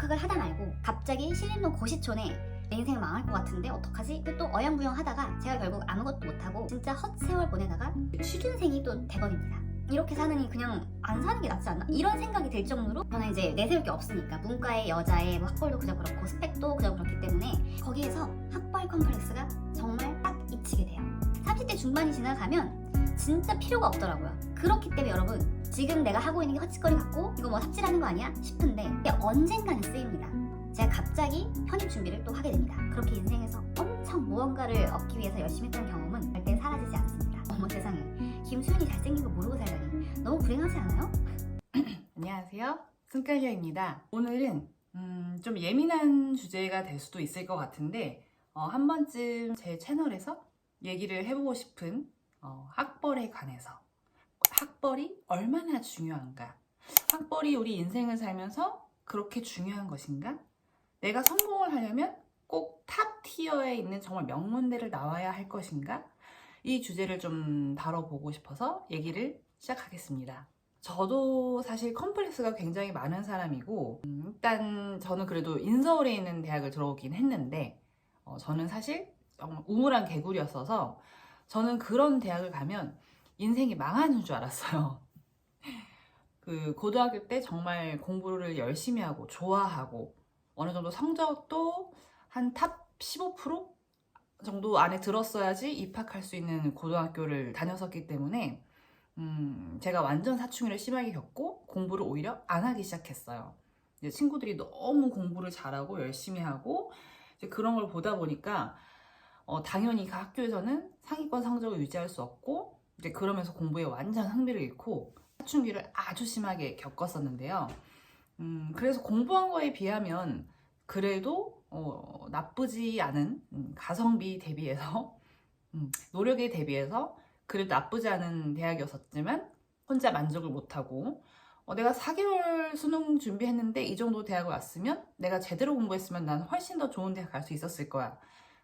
독학을 하다 말고 갑자기 신림동 고시촌에 내 인생 망할 것 같은데 어떡하지? 또 어영부영 하다가 제가 결국 아무것도 못하고 진짜 헛세월 보내다가 취준생이 또 대박입니다. 이렇게 사느니 그냥 안 사는 게 낫지 않나? 이런 생각이 들 정도로 저는 이제 내세울 게 없으니까 문과의 여자의 뭐 학벌도 그저 그렇고 스펙도 그저 그렇기 때문에 거기에서 학벌 컴플렉스가 정말 딱 잊히게 돼요. 30대 중반이 지나가면 진짜 필요가 없더라고요. 그렇기 때문에 여러분 지금 내가 하고 있는 게 헛짓거리 같고 이거 뭐 삽질하는 거 아니야? 싶은데 언젠가는 쓰입니다. 제가 갑자기 편입 준비를 또 하게 됩니다. 그렇게 인생에서 엄청 무언가를 얻기 위해서 열심히 했던 경험은 절대 사라지지 않습니다. 어머 세상에, 김수현이 잘생긴 거 모르고 살다니 너무 불행하지 않아요? 안녕하세요, 승깔녀입니다. 오늘은 좀 예민한 주제가 될 수도 있을 것 같은데 한 번쯤 제 채널에서 얘기를 해보고 싶은 학벌에 관해서, 학벌이 얼마나 중요한가, 학벌이 우리 인생을 살면서 그렇게 중요한 것인가, 내가 성공을 하려면 꼭 탑 티어에 있는 정말 명문대를 나와야 할 것인가, 이 주제를 좀 다뤄보고 싶어서 얘기를 시작하겠습니다. 저도 사실 컴플렉스가 굉장히 많은 사람이고, 일단 저는 그래도 인서울에 있는 대학을 들어오긴 했는데 저는 사실 정말 우물안 개구리였어서 저는 그런 대학을 가면 인생이 망하는 줄 알았어요. 그 고등학교 때 정말 공부를 열심히 하고 좋아하고 어느 정도 성적도 한 탑 15% 정도 안에 들었어야지 입학할 수 있는 고등학교를 다녔었기 때문에 제가 완전 사춘기를 심하게 겪고 공부를 오히려 안 하기 시작했어요. 이제 친구들이 너무 공부를 잘하고 열심히 하고 이제 그런 걸 보다 보니까 당연히 그 학교에서는 상위권 성적을 유지할 수 없고 이제 그러면서 공부에 완전 흥미를 잃고 사춘기를 아주 심하게 겪었었는데요. 그래서 공부한 거에 비하면 그래도 나쁘지 않은, 가성비 대비해서 노력에 대비해서 그래도 나쁘지 않은 대학이었었지만 혼자 만족을 못하고 내가 4개월 수능 준비했는데 이 정도 대학을 왔으면 내가 제대로 공부했으면 난 훨씬 더 좋은 대학 갈 수 있었을 거야.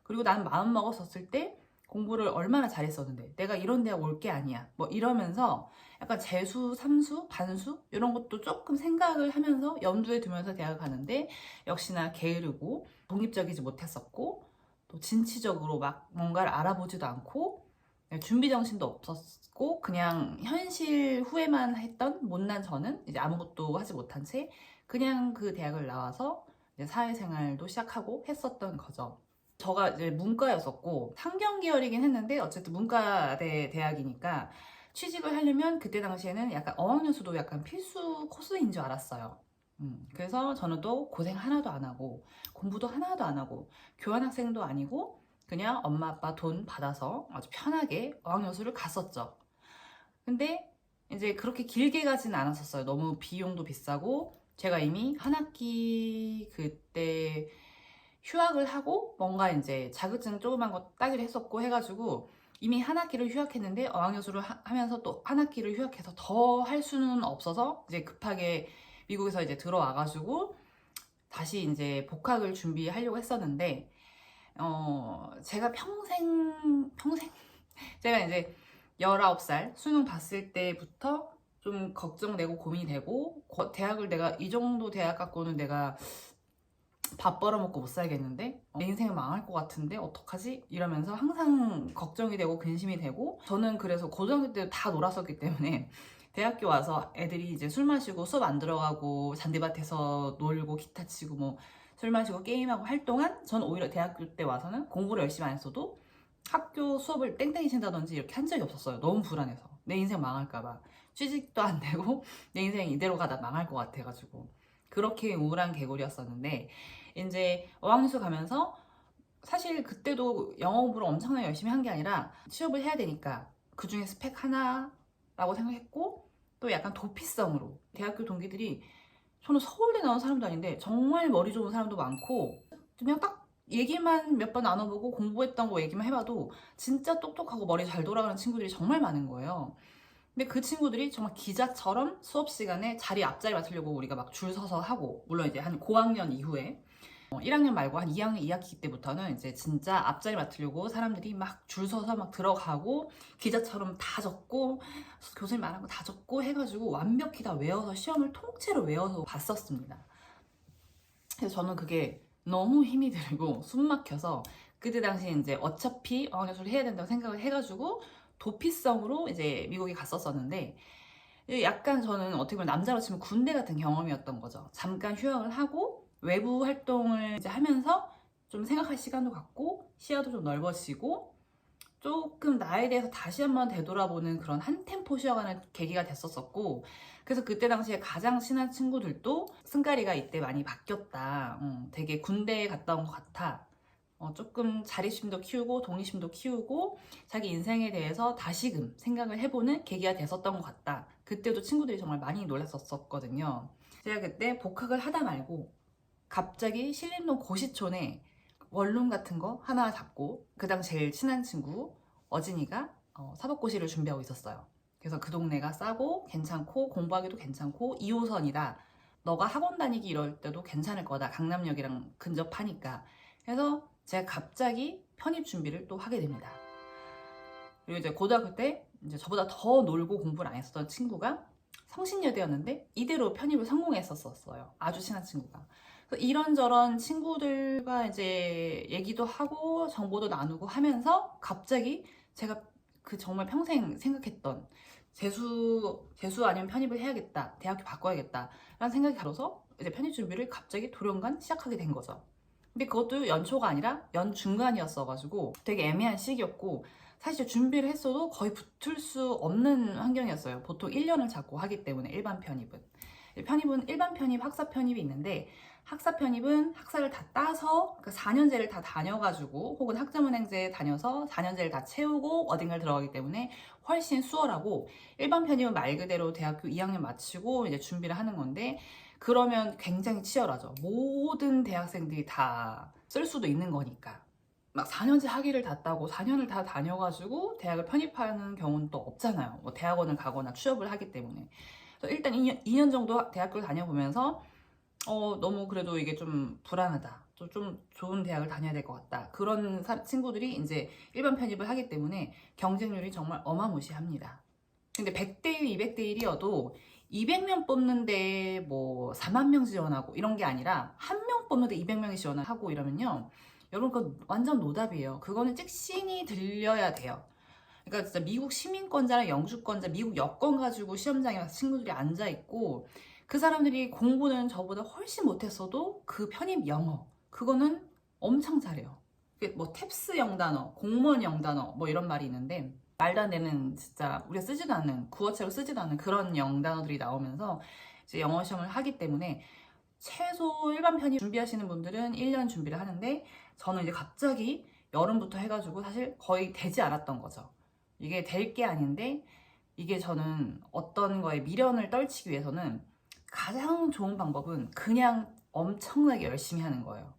그리고 난 마음 먹었었을 때 공부를 얼마나 잘했었는데 내가 이런 대학 올 게 아니야, 뭐 이러면서 약간 재수, 삼수, 반수 이런 것도 조금 생각을 하면서 염두에 두면서 대학을 가는데 역시나 게으르고 독립적이지 못했었고 또 진취적으로 막 뭔가를 알아보지도 않고 준비 정신도 없었고 그냥 현실 후회만 했던 못난 저는 이제 아무것도 하지 못한 채 그냥 그 대학을 나와서 이제 사회생활도 시작하고 했었던 거죠. 저가 이제 문과였었고 상경 계열이긴 했는데 어쨌든 문과대 대학이니까 취직을 하려면 그때 당시에는 약간 어학연수도 약간 필수 코스인 줄 알았어요. 그래서 저는 또 고생 하나도 안 하고 공부도 하나도 안 하고 교환학생도 아니고 그냥 엄마 아빠 돈 받아서 아주 편하게 어학연수를 갔었죠. 근데 이제 그렇게 길게 가진 않았었어요. 너무 비용도 비싸고 제가 이미 한 학기 그때 휴학을 하고 뭔가 이제 자격증 조그만 거 따기로 했었고 해가지고 이미 한 학기를 휴학했는데 어학연수를 하면서 또 한 학기를 휴학해서 더 할 수는 없어서 이제 급하게 미국에서 이제 들어와가지고 다시 이제 복학을 준비하려고 했었는데 제가 평생 제가 이제 19살 수능 봤을 때부터 좀 걱정되고 고민이 되고 대학을 내가 이 정도 대학 갖고는 내가 밥 벌어먹고 못 살겠는데 내 인생은 망할 것 같은데 어떡하지? 이러면서 항상 걱정이 되고 근심이 되고 저는 그래서 고등학교 때 다 놀았었기 때문에 대학교 와서 애들이 이제 술 마시고 수업 안 들어가고 잔디밭에서 놀고 기타 치고 뭐 술 마시고 게임하고 할 동안 저는 오히려 대학교 때 와서는 공부를 열심히 안 했어도 학교 수업을 땡땡이 친다든지 이렇게 한 적이 없었어요. 너무 불안해서 내 인생 망할까봐 취직도 안 되고 내 인생 이대로 가다 망할 것 같아가지고 그렇게 우울한 개구리였었는데 이제 어학연수 가면서 사실 그때도 영어 공부를 엄청나게 열심히 한 게 아니라 취업을 해야 되니까 그 중에 스펙 하나라고 생각했고 또 약간 도피성으로 대학교 동기들이 저는 서울대 나온 사람도 아닌데 정말 머리 좋은 사람도 많고 그냥 딱 얘기만 몇 번 나눠보고 공부했던 거 얘기만 해봐도 진짜 똑똑하고 머리 잘 돌아가는 친구들이 정말 많은 거예요. 근데 그 친구들이 정말 기자처럼 수업 시간에 자리 앞자리 맡으려고 우리가 막 줄 서서 하고 물론 이제 한 고학년 이후에 1학년 말고 한 2학년 2학기 때부터는 이제 진짜 앞자리 맡으려고 사람들이 막 줄 서서 막 들어가고 기자처럼 다 적고 교수님 말한 거 다 적고 해가지고 완벽히 다 외워서 시험을 통째로 외워서 봤었습니다. 그래서 저는 그게 너무 힘이 들고 숨 막혀서 그때 당시에 이제 어차피 어학연수를 해야 된다고 생각을 해가지고 도피성으로 이제 미국에 갔었었는데, 약간 저는 어떻게 보면 남자로 치면 군대 같은 경험이었던 거죠. 잠깐 휴학을 하고 외부 활동을 이제 하면서 좀 생각할 시간도 갖고 시야도 좀 넓어지고 조금 나에 대해서 다시 한번 되돌아보는 그런 한 템포 쉬어가는 계기가 됐었었고, 그래서 그때 당시에 가장 친한 친구들도 승가리가 이때 많이 바뀌었다, 되게 군대에 갔다 온 것 같아, 조금 자립심도 키우고 독립심도 키우고 자기 인생에 대해서 다시금 생각을 해보는 계기가 됐었던 것 같다. 그때도 친구들이 정말 많이 놀랐었거든요. 제가 그때 복학을 하다 말고 갑자기 신림동 고시촌에 원룸 같은 거 하나 잡고, 그 당 제일 친한 친구 어진이가 사법고시를 준비하고 있었어요. 그래서 그 동네가 싸고 괜찮고 공부하기도 괜찮고 2호선이다, 너가 학원 다니기 이럴 때도 괜찮을 거다, 강남역이랑 근접하니까. 그래서 제가 갑자기 편입 준비를 또 하게 됩니다. 그리고 이제 고등학교 때 이제 저보다 더 놀고 공부를 안 했었던 친구가 성신여대였는데 이대로 편입을 성공했었어요. 아주 친한 친구가. 그래서 이런저런 친구들과 이제 얘기도 하고 정보도 나누고 하면서 갑자기 제가 그 정말 평생 생각했던 재수 아니면 편입을 해야겠다, 대학교 바꿔야겠다 라는 생각이 들어서 이제 편입 준비를 갑자기 돌연간 시작하게 된 거죠. 근데 그것도 연초가 아니라 연중간이었어가지고 되게 애매한 시기였고, 사실 준비를 했어도 거의 붙을 수 없는 환경이었어요. 보통 1년을 잡고 하기 때문에 일반 편입은. 일반 편입, 학사 편입이 있는데, 학사 편입은 학사를 다 따서 그 4년제를 다 다녀가지고 혹은 학점은행제 다녀서 4년제를 다 채우고 어딘가를 들어가기 때문에 훨씬 수월하고, 일반 편입은 말 그대로 대학교 2학년 마치고 이제 준비를 하는 건데, 그러면 굉장히 치열하죠. 모든 대학생들이 다 쓸 수도 있는 거니까. 막 4년제 학위를 다 따고 4년을 다 다녀가지고 대학을 편입하는 경우는 또 없잖아요. 뭐 대학원을 가거나 취업을 하기 때문에. 그래서 일단 2년 정도 대학교를 다녀보면서 너무 그래도 이게 좀 불안하다, 좀 좋은 대학을 다녀야 될 것 같다, 그런 친구들이 이제 일반 편입을 하기 때문에 경쟁률이 정말 어마무시합니다. 근데 100대 1, 200대 1이어도 200명 뽑는데 뭐 4만 명 지원하고 이런 게 아니라 한 명 뽑는데 200명이 지원하고 이러면요, 여러분 그거 완전 노답이에요. 그거는 찍신이 들려야 돼요. 그러니까 진짜 미국 시민권자랑 영주권자, 미국 여권 가지고 시험장에 와서 친구들이 앉아있고, 그 사람들이 공부는 저보다 훨씬 못했어도 그 편입 영어, 그거는 엄청 잘해요. 뭐 탭스 영단어, 공무원 영단어 뭐 이런 말이 있는데, 말도 안 되는, 진짜 우리가 쓰지도 않는, 구어체로 쓰지도 않는 그런 영단어들이 나오면서 이제 영어 시험을 하기 때문에 최소 일반 편입 준비하시는 분들은 1년 준비를 하는데, 저는 이제 갑자기 여름부터 해가지고 사실 거의 되지 않았던 거죠. 이게 될 게 아닌데, 이게 저는 어떤 거에 미련을 떨치기 위해서는 가장 좋은 방법은 그냥 엄청나게 열심히 하는 거예요.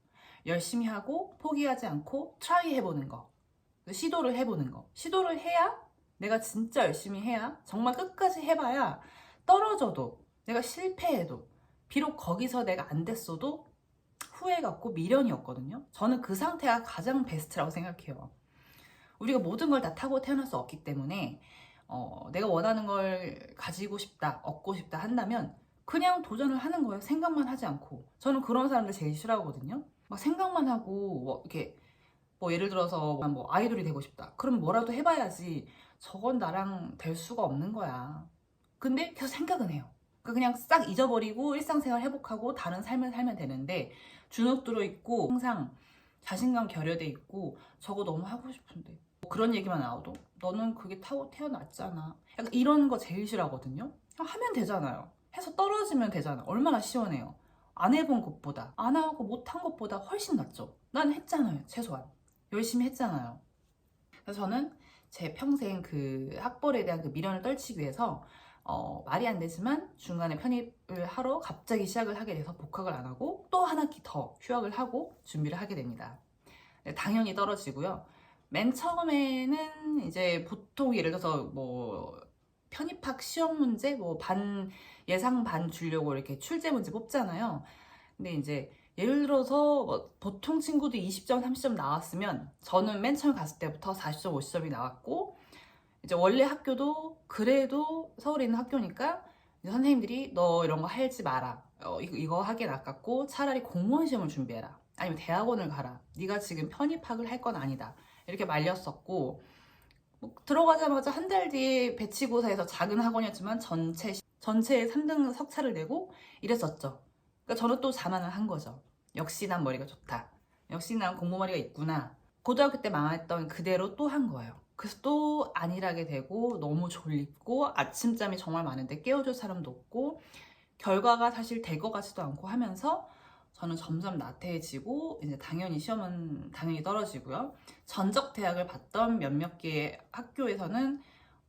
열심히 하고 포기하지 않고 트라이 해보는 거, 시도를 해보는 거. 시도를 해야, 내가 진짜 열심히 해야, 정말 끝까지 해봐야 떨어져도, 내가 실패해도, 비록 거기서 내가 안 됐어도 후회가 없고 미련이 없거든요. 저는 그 상태가 가장 베스트라고 생각해요. 우리가 모든 걸 다 타고 태어날 수 없기 때문에 내가 원하는 걸 가지고 싶다, 얻고 싶다 한다면 그냥 도전을 하는 거예요. 생각만 하지 않고. 저는 그런 사람들 제일 싫어하거든요. 막 생각만 하고 뭐 이렇게 뭐 예를 들어서 뭐 아이돌이 되고 싶다, 그럼 뭐라도 해봐야지. 저건 나랑 될 수가 없는 거야. 근데 계속 생각은 해요. 그냥 싹 잊어버리고 일상생활 회복하고 다른 삶을 살면 되는데, 주눅 들어있고 항상 자신감 결여돼 있고 저거 너무 하고 싶은데 뭐 그런 얘기만 나와도 너는 그게 타고 태어났잖아, 약간 이런 거 제일 싫어하거든요. 하면 되잖아요. 해서 떨어지면 되잖아. 얼마나 시원해요. 안 해본 것보다, 안 하고 못한 것보다 훨씬 낫죠. 난 했잖아요. 최소한 열심히 했잖아요. 그래서 저는 제 평생 그 학벌에 대한 그 미련을 떨치기 위해서 말이 안 되지만 중간에 편입을 하러 갑자기 시작을 하게 돼서 복학을 안 하고 또 한 학기 더 휴학을 하고 준비를 하게 됩니다. 당연히 떨어지고요. 맨 처음에는 이제 보통 예를 들어서 뭐 편입학 시험 문제 뭐 예상 반 주려고 이렇게 출제 문제 뽑잖아요. 근데 이제 예를 들어서 뭐 보통 친구도 20점, 30점 나왔으면 저는 맨 처음 갔을 때부터 40점, 50점이 나왔고, 이제 원래 학교도 그래도 서울에 있는 학교니까 선생님들이 너 이런 거 하지 마라, 이거 하기엔 아깝고 차라리 공무원 시험을 준비해라. 아니면 대학원을 가라. 네가 지금 편입학을 할 건 아니다. 이렇게 말렸었고 뭐 들어가자마자 한 달 뒤에 배치고사에서 작은 학원이었지만 전체에 3등 석차를 내고 이랬었죠. 그러니까 저는 또 자만을 한 거죠. 역시 난 머리가 좋다. 역시 난 공부머리가 있구나. 고등학교 때 망했던 그대로 또 한 거예요. 그래서 또 안일하게 되고 너무 졸립고 아침잠이 정말 많은데 깨워줄 사람도 없고 결과가 사실 될 것 같지도 않고 하면서 저는 점점 나태해지고 이제 당연히 시험은 당연히 떨어지고요. 전적 대학을 봤던 몇몇 개의 학교에서는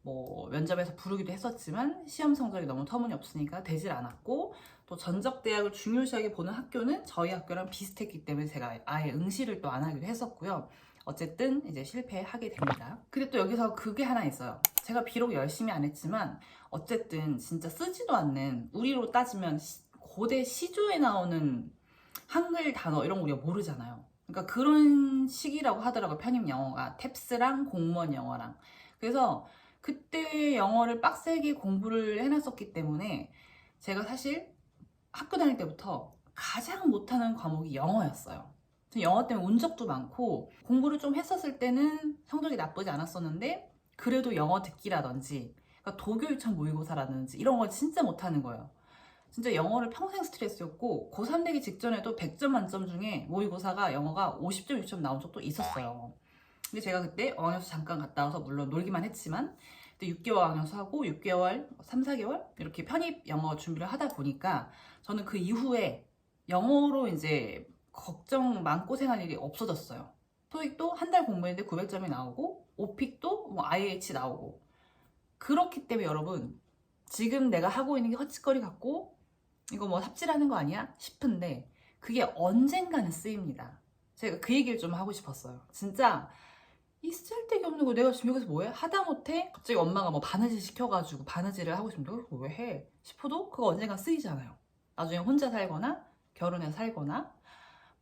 뭐 면접에서 부르기도 했었지만 시험 성적이 너무 터무니없으니까 되질 않았고 또 전적 대학을 중요시하게 보는 학교는 저희 학교랑 비슷했기 때문에 제가 아예 응시를 또 안 하기로 했었고요. 어쨌든 이제 실패하게 됩니다. 근데 또 여기서 그게 하나 있어요. 제가 비록 열심히 안 했지만 어쨌든 진짜 쓰지도 않는 우리로 따지면 고대 시조에 나오는 한글 단어 이런 거 우리가 모르잖아요. 그러니까 그런 시기라고 하더라고요. 편입 영어가 탭스랑 공무원 영어랑. 그래서 그때 영어를 빡세게 공부를 해놨었기 때문에 제가 사실 학교 다닐 때부터 가장 못하는 과목이 영어였어요. 영어 때문에 운 적도 많고 공부를 좀 했었을 때는 성적이 나쁘지 않았었는데 그래도 영어 듣기라든지 그러니까 독일 유치원 모의고사라든지 이런 걸 진짜 못하는 거예요. 진짜 영어를 평생 스트레스였고 고3 되기 직전에도 100점 만점 중에 모의고사가 영어가 50점, 60점 나온 적도 있었어요. 근데 제가 그때 어학연수 잠깐 갔다 와서 물론 놀기만 했지만 그때 6개월 어학연수 하고 6개월, 3, 4개월 이렇게 편입 영어 준비를 하다 보니까 저는 그 이후에 영어로 이제 걱정 마음고생할 일이 없어졌어요. 토익도 한 달 공부했는데 900점이 나오고 오픽도 뭐 IH 나오고 그렇기 때문에 여러분 지금 내가 하고 있는 게 헛짓거리 같고 이거 뭐 삽질하는 거 아니야? 싶은데 그게 언젠가는 쓰입니다. 제가 그 얘기를 좀 하고 싶었어요. 진짜 이 쓸데기 없는 거 내가 지금 여기서 뭐해? 하다못해 갑자기 엄마가 뭐 바느질 시켜가지고 바느질을 하고 싶은데 그거 왜 해? 싶어도 그거 언젠가 쓰이잖아요. 나중에 혼자 살거나 결혼해서 살거나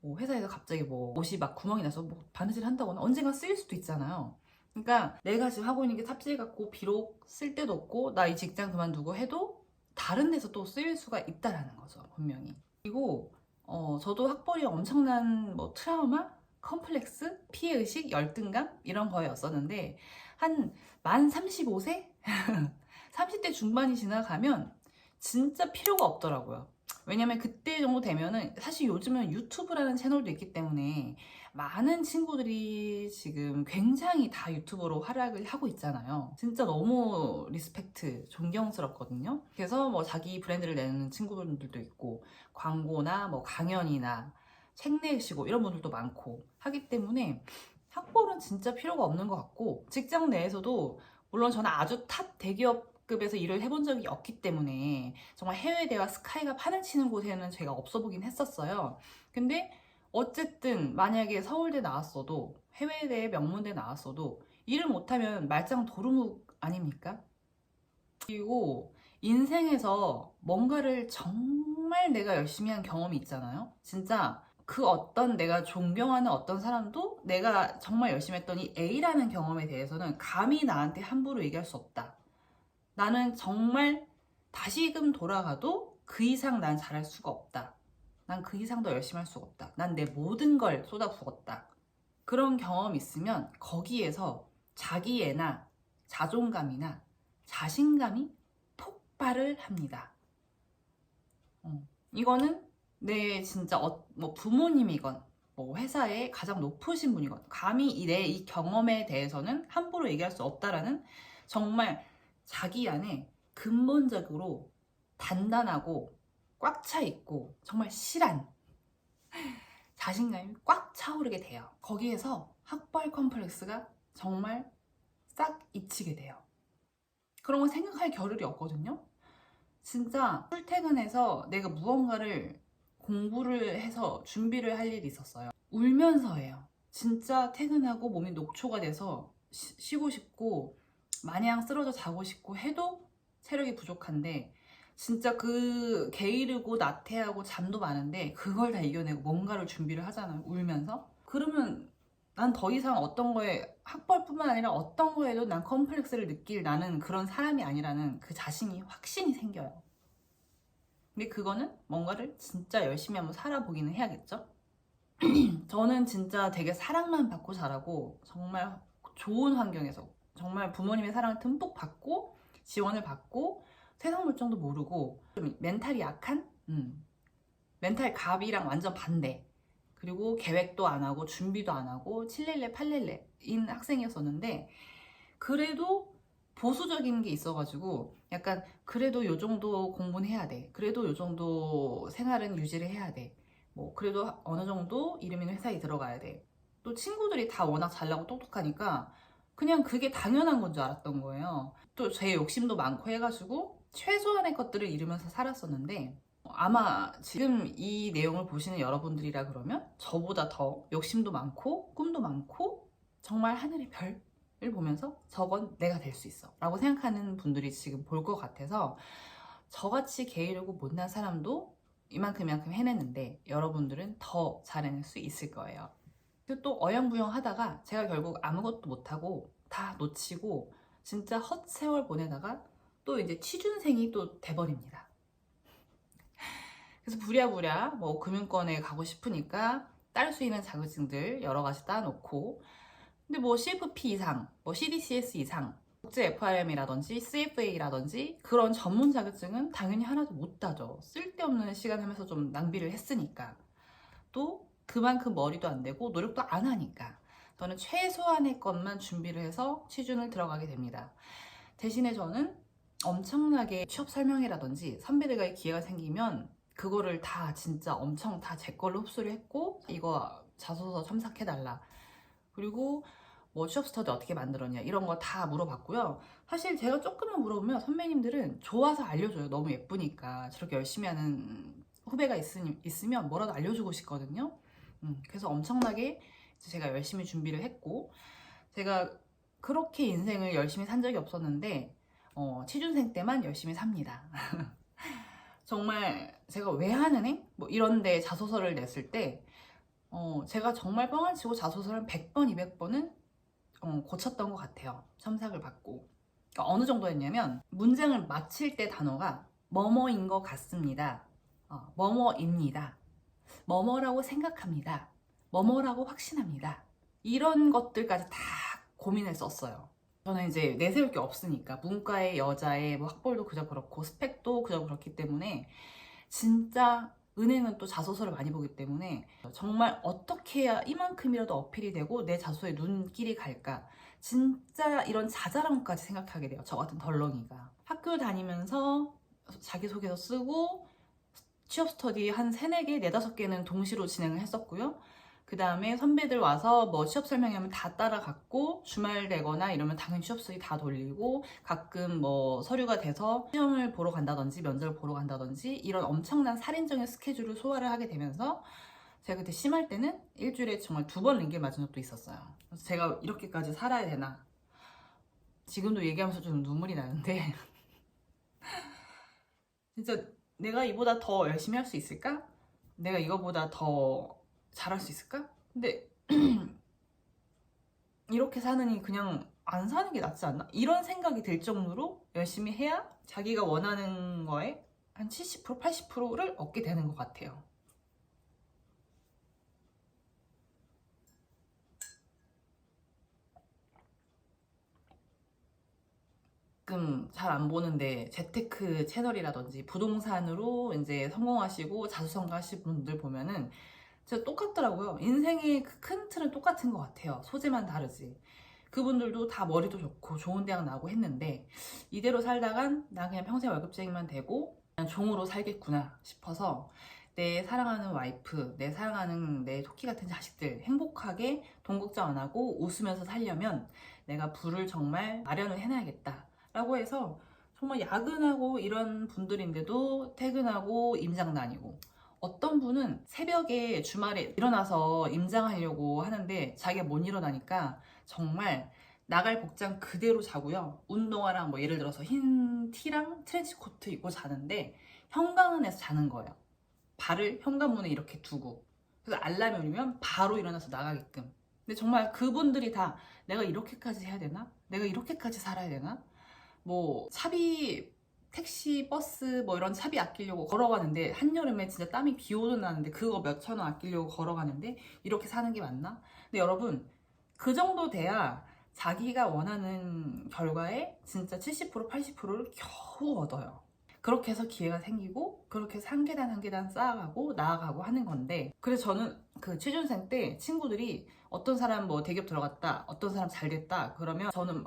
뭐 회사에서 갑자기 뭐 옷이 막 구멍이 나서 뭐 바느질 한다거나 언젠가 쓰일 수도 있잖아요. 그러니까 내가 지금 하고 있는 게 삽질 같고 비록 쓸 데도 없고 나 이 직장 그만두고 해도 다른 데서 또 쓰일 수가 있다라는 거죠. 분명히. 그리고 저도 학벌이 엄청난 뭐 트라우마, 컴플렉스, 피해의식, 열등감 이런 거였었는데 만 35세? 30대 중반이 지나가면 진짜 필요가 없더라고요. 왜냐면 그때 정도 되면은 사실 요즘은 유튜브라는 채널도 있기 때문에 많은 친구들이 지금 굉장히 다 유튜버로 활약을 하고 있잖아요. 진짜 너무 리스펙트, 존경스럽거든요. 그래서 뭐 자기 브랜드를 내는 친구들도 있고 광고나 뭐 강연이나 책 내시고 이런 분들도 많고 하기 때문에 학벌은 진짜 필요가 없는 것 같고 직장 내에서도 물론 저는 아주 탑 대기업급에서 일을 해본 적이 없기 때문에 정말 해외대와 스카이가 판을 치는 곳에는 제가 없어 보긴 했었어요. 근데 어쨌든 만약에 서울대 나왔어도 해외대 명문대 나왔어도 일을 못하면 말짱 도루묵 아닙니까? 그리고 인생에서 뭔가를 정말 내가 열심히 한 경험이 있잖아요. 진짜 그 어떤 내가 존경하는 어떤 사람도 내가 정말 열심히 했던 이 A라는 경험에 대해서는 감히 나한테 함부로 얘기할 수 없다. 나는 정말 다시금 돌아가도 그 이상 난 잘할 수가 없다. 난 그 이상 더 열심히 할 수가 없다. 난 내 모든 걸 쏟아부었다. 그런 경험이 있으면 거기에서 자기애나 자존감이나 자신감이 폭발을 합니다. 이거는 내 진짜 뭐 부모님이건 뭐 회사의 가장 높으신 분이건 감히 내 이 경험에 대해서는 함부로 얘기할 수 없다라는 정말 자기 안에 근본적으로 단단하고 꽉 차 있고 정말 실한 자신감이 꽉 차오르게 돼요. 거기에서 학벌 컴플렉스가 정말 싹 잊히게 돼요. 그런 거 생각할 겨를이 없거든요. 진짜 출퇴근해서 내가 무언가를 공부를 해서 준비를 할 일이 있었어요. 울면서 해요. 진짜 퇴근하고 몸이 녹초가 돼서 쉬고 싶고 마냥 쓰러져 자고 싶고 해도 체력이 부족한데 진짜 그 게으르고 나태하고 잠도 많은데 그걸 다 이겨내고 뭔가를 준비를 하잖아요. 울면서. 그러면 난 더 이상 어떤 거에 학벌뿐만 아니라 어떤 거에도 난 컴플렉스를 느낄 나는 그런 사람이 아니라는 그 자신이 확신이 생겨요. 근데 그거는 뭔가를 진짜 열심히 한번 살아보기는 해야겠죠. 저는 진짜 되게 사랑만 받고 자라고 정말 좋은 환경에서 정말 부모님의 사랑을 듬뿍 받고 지원을 받고 세상 물정도 모르고 좀 멘탈이 약한 멘탈 갑이랑 완전 반대, 그리고 계획도 안 하고 준비도 안 하고 칠렐레 팔렐레인 학생이었었는데, 그래도 보수적인 게 있어가지고 약간 그래도 요 정도 공부는 해야 돼, 그래도 요 정도 생활은 유지를 해야 돼, 뭐 그래도 어느 정도 이름 있는 회사에 들어가야 돼. 또 친구들이 다 워낙 잘나고 똑똑하니까 그냥 그게 당연한 건 줄 알았던 거예요. 또 제 욕심도 많고 해가지고 최소한의 것들을 이루면서 살았었는데, 아마 지금 이 내용을 보시는 여러분들이라 그러면 저보다 더 욕심도 많고 꿈도 많고 정말 하늘의 별을 보면서 저건 내가 될 수 있어 라고 생각하는 분들이 지금 볼 것 같아서, 저같이 게으르고 못난 사람도 이만큼 해냈는데 여러분들은 더 잘해낼 수 있을 거예요. 그리고 또 어영부영 하다가 제가 결국 아무것도 못하고 다 놓치고 진짜 헛세월 보내다가 또 이제 취준생이 또 돼버립니다. 그래서 부랴부랴 뭐 금융권에 가고 싶으니까 딸 수 있는 자격증들 여러 가지 따놓고, 근데 뭐 CFP 이상, 뭐 CDCS 이상, 국제 FRM이라든지 CFA라든지 그런 전문 자격증은 당연히 하나도 못 따죠. 쓸데없는 시간 하면서 좀 낭비를 했으니까. 또 그만큼 머리도 안 되고 노력도 안 하니까 저는 최소한의 것만 준비를 해서 취준을 들어가게 됩니다. 대신에 저는 엄청나게 취업 설명회라든지 선배들과의 기회가 생기면 그거를 다 진짜 엄청 다 제 걸로 흡수를 했고, 이거 자소서 첨삭해달라, 그리고 뭐 취업 스터디 어떻게 만들었냐 이런 거 다 물어봤고요. 사실 제가 조금만 물어보면 선배님들은 좋아서 알려줘요. 너무 예쁘니까. 저렇게 열심히 하는 후배가 있으면 뭐라도 알려주고 싶거든요. 그래서 엄청나게 제가 열심히 준비를 했고, 제가 그렇게 인생을 열심히 산 적이 없었는데 취준생 때만 열심히 삽니다. 정말 제가 왜 하는 애? 뭐 이런데 자소서를 냈을 때 제가 정말 뻥안 치고 자소서를 100번, 200번은 고쳤던 것 같아요. 첨삭을 받고. 그러니까 어느 정도 했냐면 문장을 마칠 때 단어가 뭐뭐인 것 같습니다, 뭐뭐입니다, 뭐뭐라고 생각합니다, 뭐뭐라고 확신합니다, 이런 것들까지 다 고민을 썼어요. 저는 이제 내세울 게 없으니까, 문과의 여자의 뭐 학벌도 그저 그렇고 스펙도 그저 그렇기 때문에, 진짜 은행은 또 자소서를 많이 보기 때문에 정말 어떻게 해야 이만큼이라도 어필이 되고 내 자소서에 눈길이 갈까, 진짜 이런 자잘함까지 생각하게 돼요. 저 같은 덜렁이가 학교 다니면서 자기소개서 쓰고 취업 스터디 한 3, 4개, 4, 5개는 동시로 진행을 했었고요. 그 다음에 선배들 와서 뭐 취업 설명하면 다 따라갔고, 주말 되거나 이러면 당연히 취업 스터디 다 돌리고, 가끔 뭐 서류가 돼서 시험을 보러 간다든지 면접을 보러 간다든지 이런 엄청난 살인적인 스케줄을 소화를 하게 되면서, 제가 그때 심할 때는 일주일에 정말 2번 링겔 맞은 적도 있었어요. 그래서 제가 이렇게까지 살아야 되나, 지금도 얘기하면서 좀 눈물이 나는데 진짜 내가 이보다 더 열심히 할 수 있을까? 내가 이거보다 더 잘할 수 있을까? 근데 이렇게 사느니 그냥 안 사는 게 낫지 않나? 이런 생각이 들 정도로 열심히 해야 자기가 원하는 거에 한 70%, 80%를 얻게 되는 것 같아요. 가끔 잘 안 보는데 재테크 채널이라든지 부동산으로 이제 성공하시고 자수성가 하신 분들 보면은 진짜 똑같더라고요. 인생의 그 큰 틀은 똑같은 것 같아요. 소재만 다르지. 그분들도 다 머리도 좋고 좋은 대학 나오고 했는데, 이대로 살다간 나 그냥 평생 월급쟁이만 되고 그냥 종으로 살겠구나 싶어서 내 사랑하는 와이프, 내 사랑하는 내 토끼 같은 자식들 행복하게 돈 걱정 안 하고 웃으면서 살려면 내가 부를 정말 마련을 해놔야겠다 라고 해서, 정말 야근하고 이런 분들인데도 퇴근하고 임장 다니고, 어떤 분은 새벽에 주말에 일어나서 임장하려고 하는데 자기가 못 일어나니까 정말 나갈 복장 그대로 자고요. 운동화랑 뭐 예를 들어서 흰 티랑 트렌치 코트 입고 자는데 현관문에서 자는 거예요. 발을 현관문에 이렇게 두고, 그래서 알람이 울리면 바로 일어나서 나가게끔. 근데 정말 그분들이 다 내가 이렇게까지 해야 되나? 내가 이렇게까지 살아야 되나? 뭐 차비 택시, 버스 뭐 이런 차비 아끼려고 걸어가는데 한여름에 진짜 땀이 비 오듯 나는데 그거 몇천 원 아끼려고 걸어가는데 이렇게 사는 게 맞나? 근데 여러분 그 정도 돼야 자기가 원하는 결과에 진짜 70% 80%를 겨우 얻어요. 그렇게 해서 기회가 생기고 그렇게 해서 한 계단 한 계단 쌓아가고 나아가고 하는 건데, 그래서 저는 그 취준생 때 친구들이 어떤 사람 뭐 대기업 들어갔다, 어떤 사람 잘 됐다 그러면 저는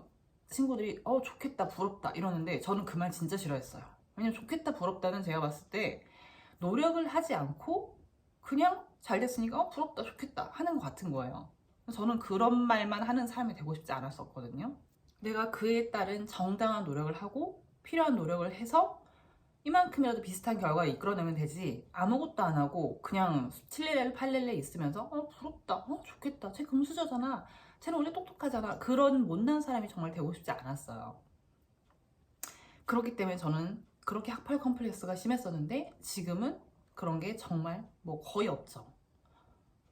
친구들이 좋겠다 부럽다 이러는데 저는 그 말 진짜 싫어했어요. 왜냐면 좋겠다 부럽다는 제가 봤을 때 노력을 하지 않고 그냥 잘 됐으니까 부럽다 좋겠다 하는 것 같은 거예요. 저는 그런 말만 하는 사람이 되고 싶지 않았었거든요. 내가 그에 따른 정당한 노력을 하고 필요한 노력을 해서 이만큼이라도 비슷한 결과를 이끌어내면 되지, 아무것도 안 하고 그냥 7렐레 8렐레 있으면서 부럽다, 좋겠다, 쟤 금수저잖아, 쟤는 원래 똑똑하잖아, 그런 못난 사람이 정말 되고 싶지 않았어요. 그렇기 때문에 저는 그렇게 학팔 컴플렉스가 심했었는데 지금은 그런 게 정말 뭐 거의 없죠.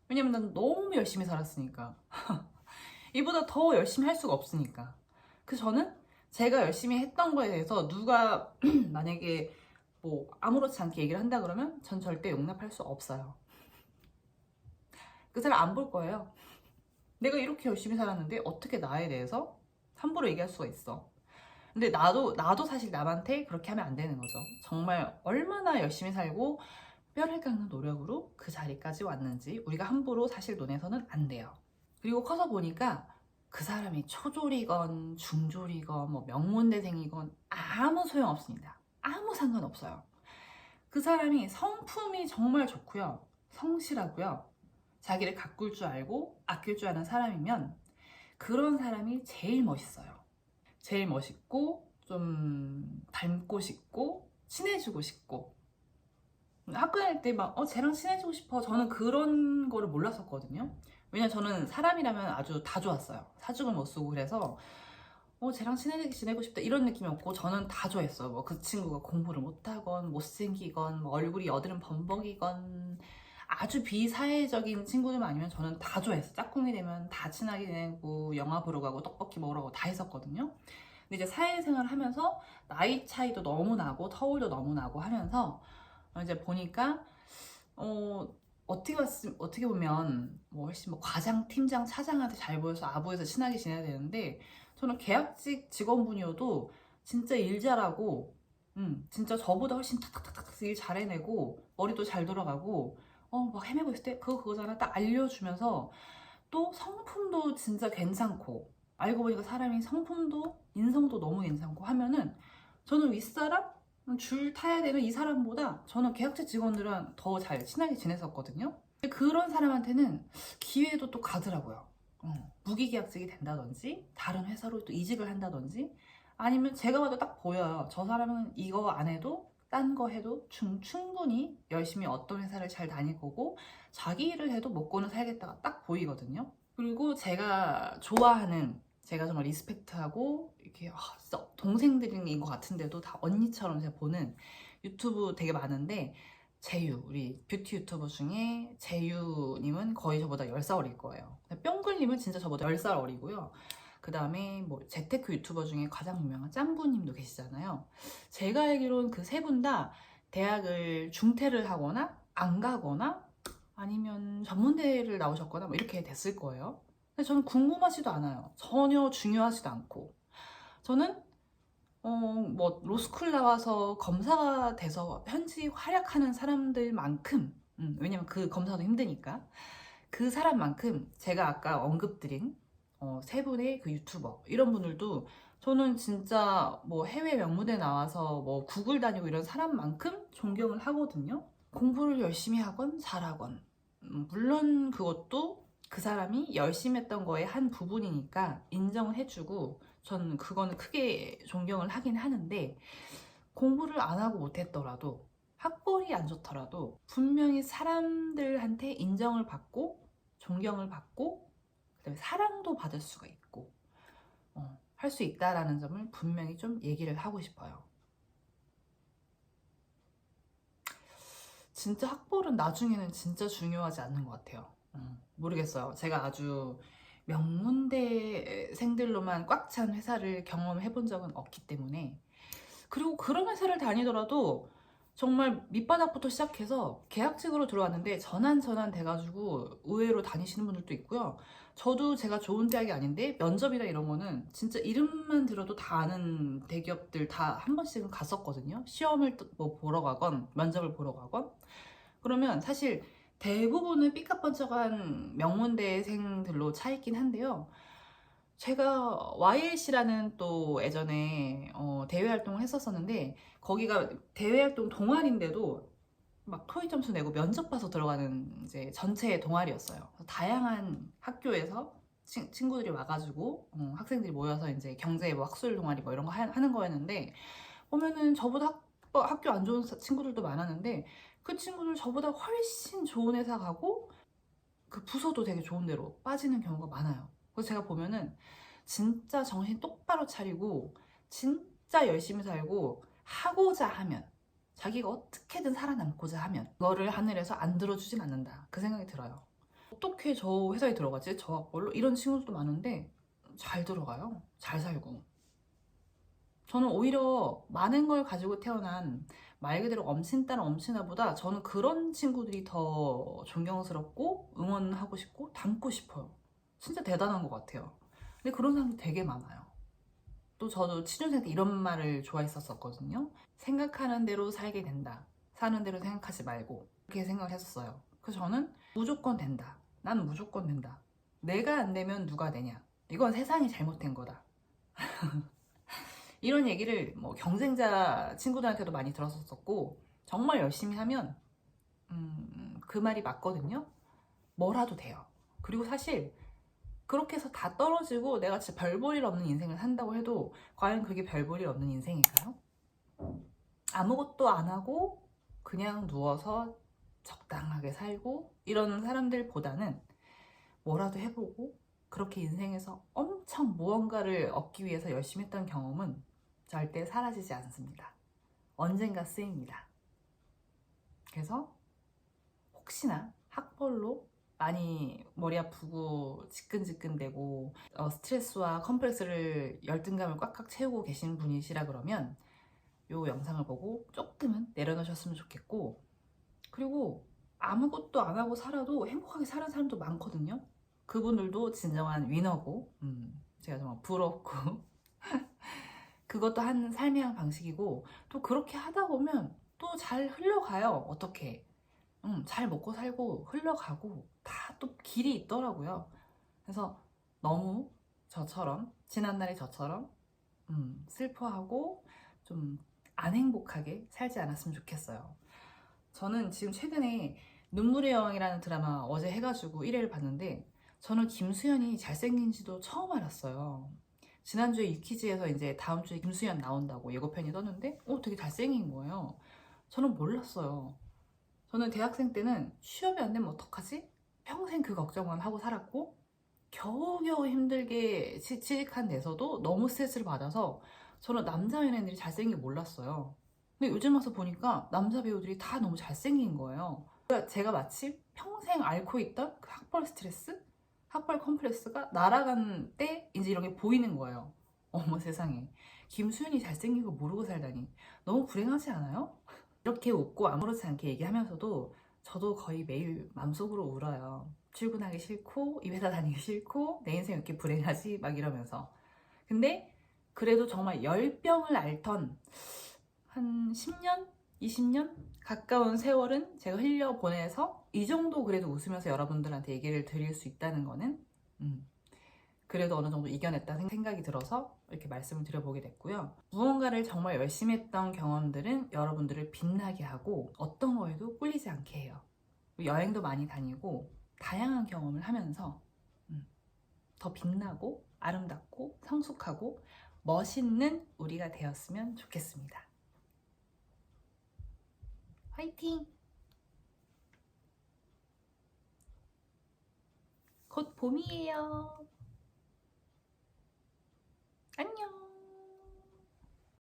왜냐면 난 너무 열심히 살았으니까. 이보다 더 열심히 할 수가 없으니까. 그래서 저는 제가 열심히 했던 거에 대해서 누가 만약에 뭐 아무렇지 않게 얘기를 한다 그러면 전 절대 용납할 수 없어요. 그 사람 안 볼 거예요. 내가 이렇게 열심히 살았는데 어떻게 나에 대해서 함부로 얘기할 수가 있어. 근데 나도 사실 남한테 그렇게 하면 안 되는 거죠. 정말 얼마나 열심히 살고 뼈를 깎는 노력으로 그 자리까지 왔는지 우리가 함부로 사실 논해서는 안 돼요. 그리고 커서 보니까 그 사람이 초졸이건 중졸이건 뭐 명문대생이건 아무 소용없습니다. 아무 상관없어요. 그 사람이 성품이 정말 좋고요, 성실하고요, 자기를 가꿀 줄 알고 아낄 줄 아는 사람이면 그런 사람이 제일 멋있어요. 제일 멋있고 좀 닮고 싶고 친해지고 싶고. 학교 다닐 때 막 쟤랑 친해지고 싶어, 저는 그런 거를 몰랐었거든요. 왜냐면 저는 사람이라면 아주 다 좋았어요. 사죽을 못 쓰고. 그래서 쟤랑 지내고 싶다 이런 느낌이 없고 저는 다 좋아했어요. 뭐 그 친구가 공부를 못하건 못생기건 뭐 얼굴이 여드름 범벅이건 아주 비사회적인 친구들만 아니면 저는 다 좋아했어요. 짝꿍이 되면 다 친하게 지내고 영화 보러 가고 떡볶이 먹으러 가고 다 했었거든요. 근데 이제 사회생활을 하면서 나이 차이도 너무 나고 터울도 너무 나고 하면서 이제 보니까 어떻게 보면 뭐 훨씬 뭐 과장, 팀장, 차장한테 잘 보여서 아부에서 친하게 지내야 되는데 저는 계약직 직원분이어도 진짜 일 잘하고 진짜 저보다 훨씬 탁탁탁탁 일 잘 해내고 머리도 잘 돌아가고 막 헤매고 있을 때 그거잖아 딱 알려주면서 또 성품도 진짜 괜찮고, 알고 보니까 사람이 성품도 인성도 너무 괜찮고 하면은 저는 윗사람? 줄 타야 되는 이 사람보다 저는 계약직 직원들은 더 잘 친하게 지냈었거든요. 그런 사람한테는 기회도 또 가더라고요. 무기계약직이 된다든지 다른 회사로 또 이직을 한다든지, 아니면 제가 봐도 딱 보여요. 저 사람은 이거 안 해도 딴 거 해도 충분히 열심히 어떤 회사를 잘 다닐 거고 자기 일을 해도 먹고는 살겠다가 딱 보이거든요. 그리고 제가 좋아하는, 제가 정말 리스펙트하고 이렇게 진짜 동생들인 것 같은데도 다 언니처럼 제가 보는 유튜브 되게 많은데, 제유, 우리 뷰티 유튜버 중에 제유님은 거의 저보다 10살 어릴 거예요. 뿅글님은 진짜 저보다 10살 어리고요. 그 다음에 뭐 재테크 유튜버 중에 가장 유명한 짬부님도 계시잖아요. 제가 알기로는 그 세 분 다 대학을 중퇴를 하거나 안 가거나 아니면 전문대를 나오셨거나 뭐 이렇게 됐을 거예요. 근데 저는 궁금하지도 않아요. 전혀 중요하지도 않고. 저는 뭐 로스쿨 나와서 검사가 돼서 현지 활약하는 사람들만큼, 왜냐면 그 검사도 힘드니까, 그 사람만큼 제가 아까 언급드린 세 분의 그 유튜버 이런 분들도 저는 진짜 뭐 해외 명무대 나와서 뭐 구글 다니고 이런 사람만큼 존경을 하거든요. 공부를 열심히 하건 잘하건 물론 그것도 그 사람이 열심히 했던 거의 한 부분이니까 인정을 해주고 저는 그거는 크게 존경을 하긴 하는데, 공부를 안 하고 못했더라도 학벌이 안 좋더라도 분명히 사람들한테 인정을 받고 존경을 받고 그다음에 사랑도 받을 수가 있고 할 수 있다라는 점을 분명히 좀 얘기를 하고 싶어요. 진짜 학벌은 나중에는 진짜 중요하지 않는 것 같아요. 모르겠어요. 제가 아주 명문대생들로만 꽉 찬 회사를 경험해 본 적은 없기 때문에 그리고 그런 회사를 다니더라도 정말 밑바닥부터 시작해서 계약직으로 들어왔는데 전환 돼가지고 의외로 다니시는 분들도 있고요. 저도 제가 좋은 대학이 아닌데 면접이나 이런 거는 진짜 이름만 들어도 다 아는 대기업들 다 한 번씩은 갔었거든요. 시험을 뭐 보러 가건 면접을 보러 가건. 그러면 사실 대부분은 삐까뻔쩍한 명문대생들로 차 있긴 한데요. 제가 YLC라는 또 예전에 대외 활동을 했었었는데 거기가 대외 활동 동아리인데도 막 토익 점수 내고 면접 봐서 들어가는 이제 전체 동아리였어요. 다양한 학교에서 친구들이 와가지고 학생들이 모여서 이제 경제 뭐 학술 동아리 뭐 이런 거 하는 거였는데 보면은 저보다 학교 안 좋은 친구들도 많았는데 그 친구들 저보다 훨씬 좋은 회사 가고 그 부서도 되게 좋은 데로 빠지는 경우가 많아요. 그래서 제가 보면은 진짜 정신 똑바로 차리고 진짜 열심히 살고 하고자 하면 자기가 어떻게든 살아남고자 하면 그거를 하늘에서 안 들어주진 않는다 그 생각이 들어요. 어떻게 저 회사에 들어가지? 저 학벌로? 이런 친구들도 많은데 잘 들어가요. 잘 살고. 저는 오히려 많은 걸 가지고 태어난 말 그대로 엄친딸 엄친아보다 저는 그런 친구들이 더 존경스럽고 응원하고 싶고 닮고 싶어요. 진짜 대단한 것 같아요. 근데 그런 사람들 되게 많아요. 또 저도 취준생 때 이런 말을 좋아했었거든요. 생각하는 대로 살게 된다. 사는 대로 생각하지 말고 그렇게 생각했었어요. 그래서 저는 무조건 된다. 난 무조건 된다. 내가 안 되면 누가 되냐. 이건 세상이 잘못된 거다. 이런 얘기를 뭐 경쟁자 친구들한테도 많이 들었었고 정말 열심히 하면 그 말이 맞거든요. 뭐라도 돼요. 그리고 사실 그렇게 해서 다 떨어지고 내가 진짜 별 볼 일 없는 인생을 산다고 해도 과연 그게 별 볼 일 없는 인생일까요? 아무것도 안 하고 그냥 누워서 적당하게 살고 이런 사람들보다는 뭐라도 해보고 그렇게 인생에서 엄청 무언가를 얻기 위해서 열심히 했던 경험은 절대 사라지지 않습니다. 언젠가 쓰입니다. 그래서 혹시나 학벌로 많이 머리 아프고 지끈지끈대고 스트레스와 컴플렉스를 열등감을 꽉꽉 채우고 계신 분이시라 그러면 이 영상을 보고 조금은 내려놓으셨으면 좋겠고 그리고 아무것도 안 하고 살아도 행복하게 사는 사람도 많거든요. 그분들도 진정한 위너고 제가 정말 부럽고 그것도 한 삶의 한 방식이고 또 그렇게 하다 보면 또 잘 흘러가요. 어떻게 잘 먹고 살고 흘러가고 다 또 길이 있더라고요. 그래서 너무 저처럼 지난날의 저처럼 슬퍼하고 좀 안 행복하게 살지 않았으면 좋겠어요. 저는 지금 최근에 눈물의 여왕이라는 드라마 어제 해가지고 1회를 봤는데 저는 김수현이 잘생긴지도 처음 알았어요. 지난주에 유키즈에서 이제 다음 주에 김수현 나온다고 예고편이 떴는데 되게 잘생긴 거예요. 저는 몰랐어요. 저는 대학생 때는 취업이 안 되면 어떡하지? 평생 그 걱정만 하고 살았고 겨우겨우 힘들게 취직한 데서도 너무 스트레스를 받아서 저는 남자 연예인들이 잘생긴 게 몰랐어요. 근데 요즘 와서 보니까 남자 배우들이 다 너무 잘생긴 거예요. 그러니까 제가 마치 평생 앓고 있던 그 학벌 스트레스? 학벌 컴플렉스가 날아간 때 이제 이런 게 보이는 거예요. 어머 세상에. 김수현이 잘생긴 걸 모르고 살다니. 너무 불행하지 않아요? 이렇게 웃고 아무렇지 않게 얘기하면서도 저도 거의 매일 맘속으로 울어요. 출근하기 싫고 이 회사 다니기 싫고 내 인생 왜 이렇게 불행하지? 막 이러면서. 근데 그래도 정말 열병을 앓던 한 10년? 20년? 가까운 세월은 제가 흘려보내서 이 정도 그래도 웃으면서 여러분들한테 얘기를 드릴 수 있다는 거는 그래도 어느 정도 이겨냈다는 생각이 들어서 이렇게 말씀을 드려보게 됐고요. 무언가를 정말 열심히 했던 경험들은 여러분들을 빛나게 하고 어떤 거에도 꿀리지 않게 해요. 여행도 많이 다니고 다양한 경험을 하면서 더 빛나고 아름답고 성숙하고 멋있는 우리가 되었으면 좋겠습니다. 화이팅! 곧 봄이에요.